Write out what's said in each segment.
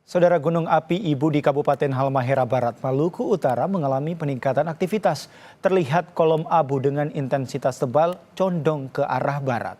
Saudara, gunung api Ibu di Kabupaten Halmahera Barat, Maluku Utara mengalami peningkatan aktivitas. Terlihat kolom abu dengan intensitas tebal condong ke arah barat.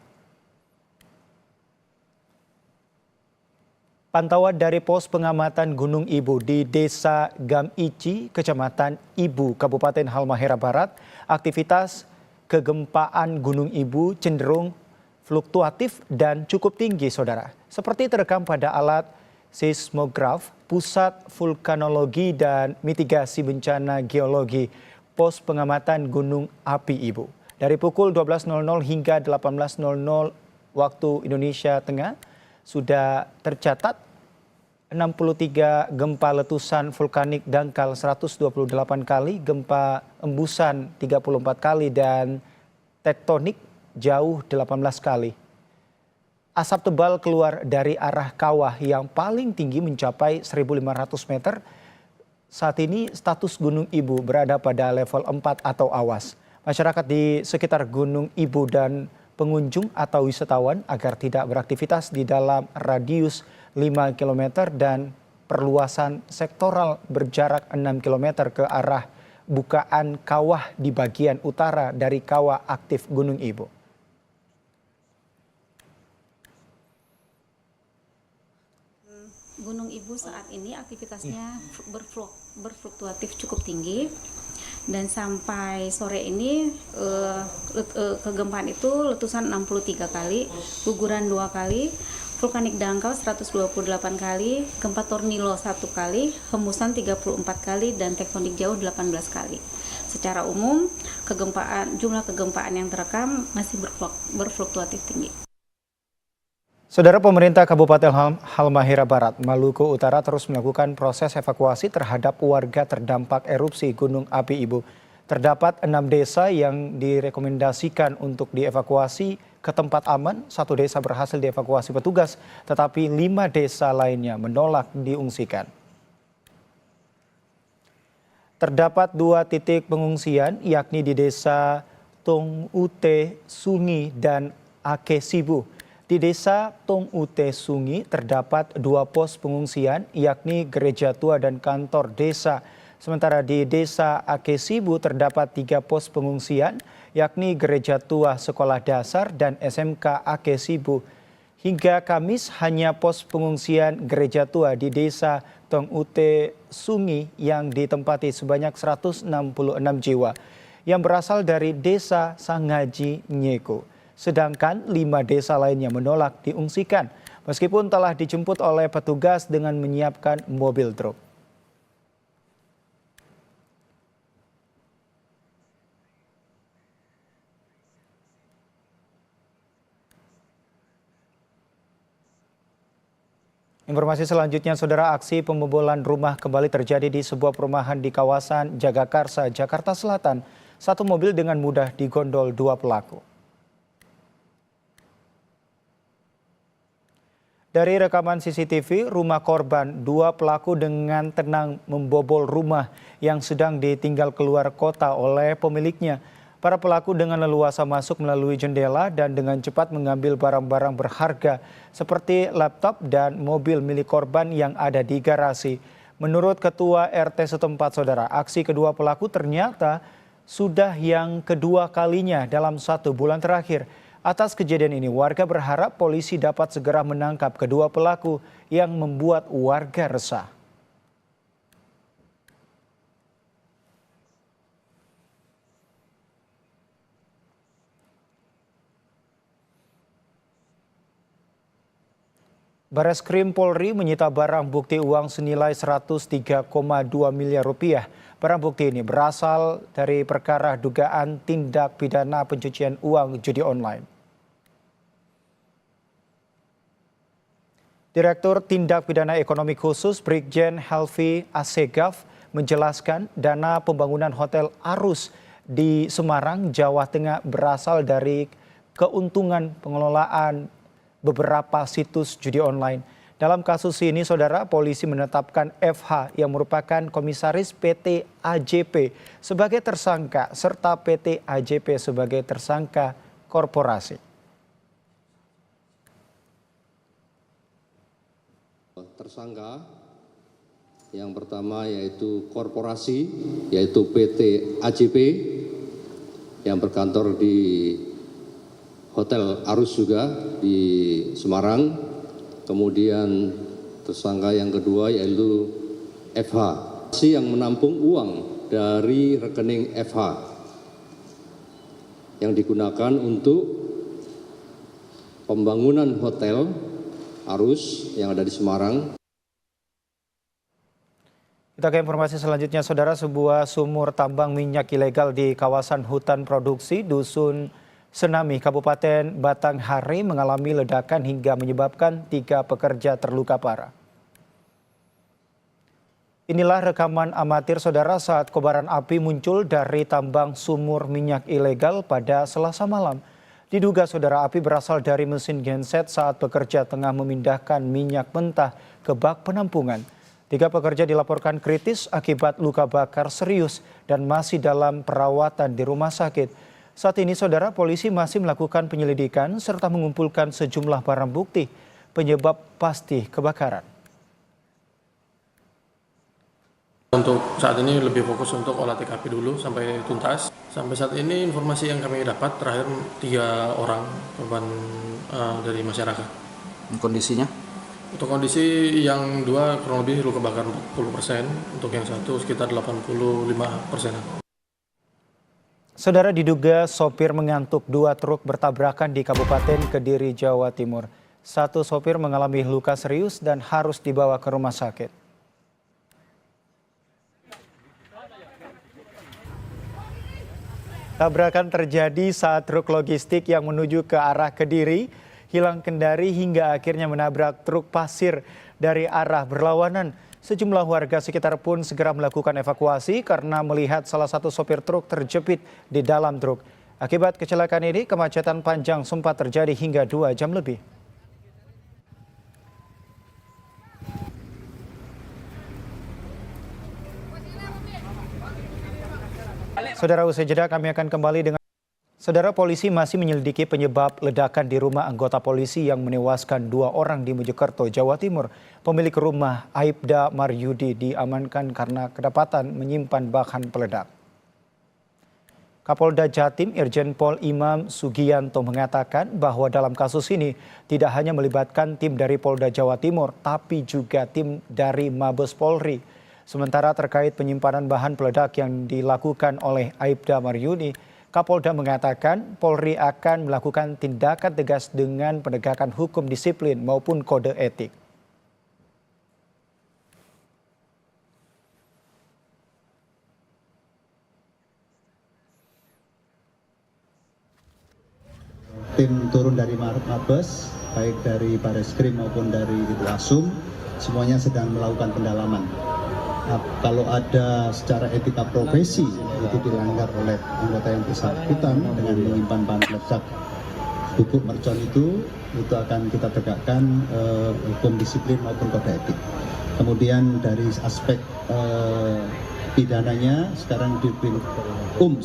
Pantauan dari pos pengamatan Gunung Ibu di Desa Gamici, Kecamatan Ibu, Kabupaten Halmahera Barat, aktivitas kegempaan Gunung Ibu cenderung fluktuatif dan cukup tinggi, saudara. Seperti terekam pada alat seismograf Pusat Vulkanologi dan Mitigasi Bencana Geologi Pos Pengamatan Gunung Api Ibu. Dari pukul 12.00 hingga 18.00 waktu Indonesia Tengah, sudah tercatat 63 gempa letusan vulkanik dangkal 128 kali, gempa embusan 34 kali, dan tektonik jauh 18 kali. Asap tebal keluar dari arah kawah yang paling tinggi mencapai 1.500 meter. Saat ini status Gunung Ibu berada pada level 4 atau awas. Masyarakat di sekitar Gunung Ibu dan pengunjung atau wisatawan agar tidak beraktivitas di dalam radius 5 km dan perluasan sektoral berjarak 6 km ke arah bukaan kawah di bagian utara dari kawah aktif Gunung Ibu. Gunung Ibu saat ini aktivitasnya berfluktuatif cukup tinggi, dan sampai sore ini kegempaan itu letusan 63 kali, guguran 2 kali, vulkanik dangkal 128 kali, gempa tornilo 1 kali, hembusan 34 kali, dan tektonik jauh 18 kali. Secara umum, jumlah kegempaan yang terekam masih berfluktuatif tinggi. Saudara, pemerintah Kabupaten Halmahera Barat, Maluku Utara terus melakukan proses evakuasi terhadap warga terdampak erupsi Gunung Api Ibu. Terdapat 6 desa yang direkomendasikan untuk dievakuasi ke tempat aman. 1 desa berhasil dievakuasi petugas, tetapi 5 desa lainnya menolak diungsikan. Terdapat 2 titik pengungsian, yakni di desa Tong Ute Sungi dan Akesibu. Di desa Tong Ute Sungi terdapat 2 pos pengungsian, yakni gereja tua dan kantor desa. Sementara di desa Akesibu terdapat 3 pos pengungsian, yakni gereja tua, sekolah dasar, dan SMK Akesibu. Hingga Kamis hanya pos pengungsian gereja tua di desa Tong Ute Sungi yang ditempati sebanyak 166 jiwa yang berasal dari desa Sangaji Nyeko. Sedangkan 5 desa lainnya menolak diungsikan meskipun telah dijemput oleh petugas dengan menyiapkan mobil truk. Informasi selanjutnya, saudara, aksi pembobolan rumah kembali terjadi di sebuah perumahan di kawasan Jagakarsa, Jakarta Selatan. 1 mobil dengan mudah digondol 2 pelaku. Dari rekaman CCTV rumah korban, 2 pelaku dengan tenang membobol rumah yang sedang ditinggal keluar kota oleh pemiliknya. Para pelaku dengan leluasa masuk melalui jendela dan dengan cepat mengambil barang-barang berharga seperti laptop dan mobil milik korban yang ada di garasi. Menurut Ketua RT setempat, saudara, aksi kedua pelaku ternyata sudah yang kedua kalinya dalam 1 bulan terakhir. Atas kejadian ini, warga berharap polisi dapat segera menangkap kedua pelaku yang membuat warga resah. Bareskrim Polri menyita barang bukti uang senilai 103,2 miliar rupiah. Barang bukti ini berasal dari perkara dugaan tindak pidana pencucian uang judi online. Direktur Tindak Pidana Ekonomi Khusus Brigjen Helvi Assegaf menjelaskan dana pembangunan Hotel Arus di Semarang, Jawa Tengah berasal dari keuntungan pengelolaan beberapa situs judi online. Dalam kasus ini, saudara, polisi menetapkan FH yang merupakan komisaris PT AJP sebagai tersangka serta PT AJP sebagai tersangka korporasi. Tersangka Yang pertama yaitu korporasi, yaitu PT AJP yang berkantor di Hotel Arus juga di Semarang. Kemudian tersangka yang kedua yaitu FH yang menampung uang dari rekening FH yang digunakan untuk pembangunan Hotel Arus yang ada di Semarang. Kita ke informasi selanjutnya, Saudara. Sebuah sumur tambang minyak ilegal di kawasan hutan produksi Dusun Senami, Kabupaten Batanghari mengalami ledakan hingga menyebabkan 3 pekerja terluka parah. Inilah rekaman amatir, Saudara, saat kobaran api muncul dari tambang sumur minyak ilegal pada Selasa malam. Diduga, Saudara, api berasal dari mesin genset saat pekerja tengah memindahkan minyak mentah ke bak penampungan. 3 pekerja dilaporkan kritis akibat luka bakar serius dan masih dalam perawatan di rumah sakit. Saat ini, Saudara, polisi masih melakukan penyelidikan serta mengumpulkan sejumlah barang bukti penyebab pasti kebakaran. Untuk saat ini lebih fokus untuk olah TKP dulu sampai tuntas. Sampai saat ini informasi yang kami dapat terakhir 3 orang korban dari masyarakat. Kondisinya? Untuk kondisi yang 2 kurang lebih luka bakar 40%, untuk yang 1 sekitar 85%. Saudara, diduga sopir mengantuk, 2 truk bertabrakan di Kabupaten Kediri, Jawa Timur. 1 sopir mengalami luka serius dan harus dibawa ke rumah sakit. Tabrakan terjadi saat truk logistik yang menuju ke arah Kediri hilang kendali hingga akhirnya menabrak truk pasir dari arah berlawanan. Sejumlah warga sekitar pun segera melakukan evakuasi karena melihat salah satu sopir truk terjepit di dalam truk. Akibat kecelakaan ini, kemacetan panjang sempat terjadi hingga 2 jam lebih. Saudara, usai jeda kami akan kembali dengan Saudara, polisi masih menyelidiki penyebab ledakan di rumah anggota polisi yang menewaskan 2 orang di Mojokerto, Jawa Timur. Pemilik rumah, Aibda Maryudi, diamankan karena kedapatan menyimpan bahan peledak. Kapolda Jatim Irjen Pol Imam Sugianto mengatakan bahwa dalam kasus ini tidak hanya melibatkan tim dari Polda Jawa Timur, tapi juga tim dari Mabes Polri. Sementara terkait penyimpanan bahan peledak yang dilakukan oleh Aibda Maryudi, Kapolda mengatakan Polri akan melakukan tindakan tegas dengan penegakan hukum disiplin maupun kode etik. Tim turun dari Mabes, baik dari Bareskrim maupun dari Itwasum, semuanya sedang melakukan pendalaman. Nah, kalau ada secara etika profesi itu dilanggar oleh anggota yang bersangkutan dengan menyimpan bahan peledak bubuk mercon itu akan kita tegakkan hukum disiplin maupun kode etik. Kemudian dari aspek pidananya sekarang di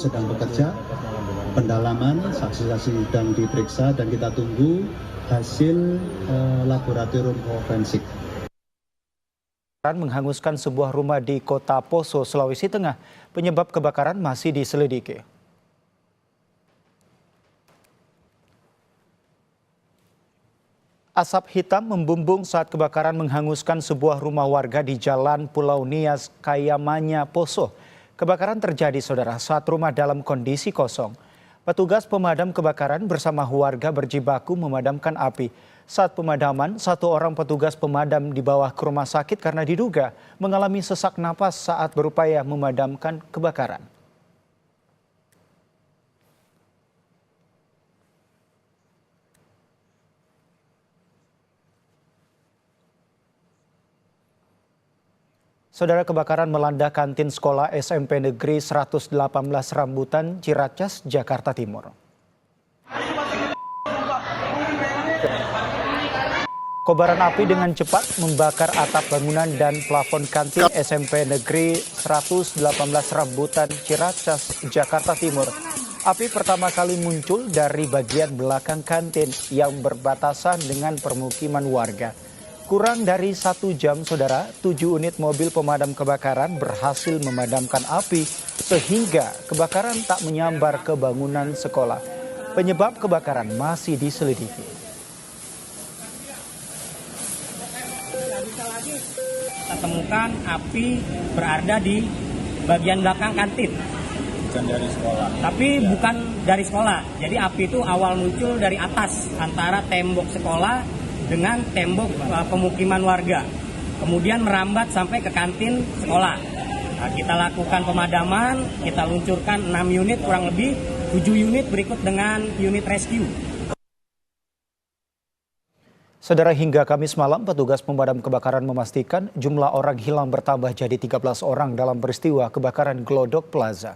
sedang bekerja, pendalaman, saksi-saksi sedang diperiksa dan kita tunggu hasil laboratorium forensik. Menghanguskan sebuah rumah di Kota Poso, Sulawesi Tengah. Penyebab kebakaran masih diselidiki. Asap hitam membumbung saat kebakaran menghanguskan sebuah rumah warga di Jalan Pulau Nias, Kayamanya, Poso. Kebakaran terjadi, Saudara, saat rumah dalam kondisi kosong. Petugas pemadam kebakaran bersama warga berjibaku memadamkan api. Saat pemadaman, 1 orang petugas pemadam dibawa ke rumah sakit karena diduga mengalami sesak napas saat berupaya memadamkan kebakaran. Saudara, kebakaran melanda kantin sekolah SMP Negeri 118 Rambutan, Ciracas, Jakarta Timur. Kobaran api dengan cepat membakar atap bangunan dan plafon kantin SMP Negeri 118 Rambutan, Ciracas, Jakarta Timur. Api pertama kali muncul dari bagian belakang kantin yang berbatasan dengan permukiman warga. Kurang dari 1 jam, saudara, 7 unit mobil pemadam kebakaran berhasil memadamkan api sehingga kebakaran tak menyambar ke bangunan sekolah. Penyebab kebakaran masih diselidiki. Kita temukan api berada di bagian belakang kantin. Bukan dari sekolah. Tapi bukan dari sekolah. Jadi api itu awal muncul dari atas antara tembok sekolah dengan tembok pemukiman warga. Kemudian merambat sampai ke kantin sekolah. Nah, kita lakukan pemadaman, kita luncurkan 6 unit kurang lebih, 7 unit berikut dengan unit rescue. Saudara, hingga Kamis malam, petugas pemadam kebakaran memastikan jumlah orang hilang bertambah jadi 13 orang dalam peristiwa kebakaran Glodok Plaza.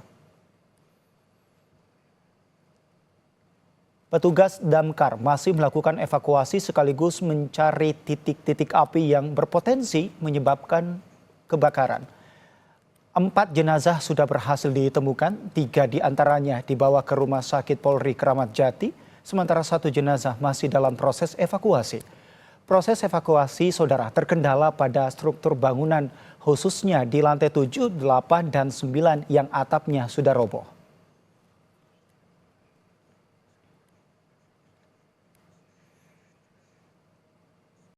Petugas damkar masih melakukan evakuasi sekaligus mencari titik-titik api yang berpotensi menyebabkan kebakaran. 4 jenazah sudah berhasil ditemukan, 3 diantaranya dibawa ke Rumah Sakit Polri Kramat Jati, sementara 1 jenazah masih dalam proses evakuasi. Proses evakuasi, saudara, terkendala pada struktur bangunan, khususnya di lantai 7, 8, dan 9 yang atapnya sudah roboh.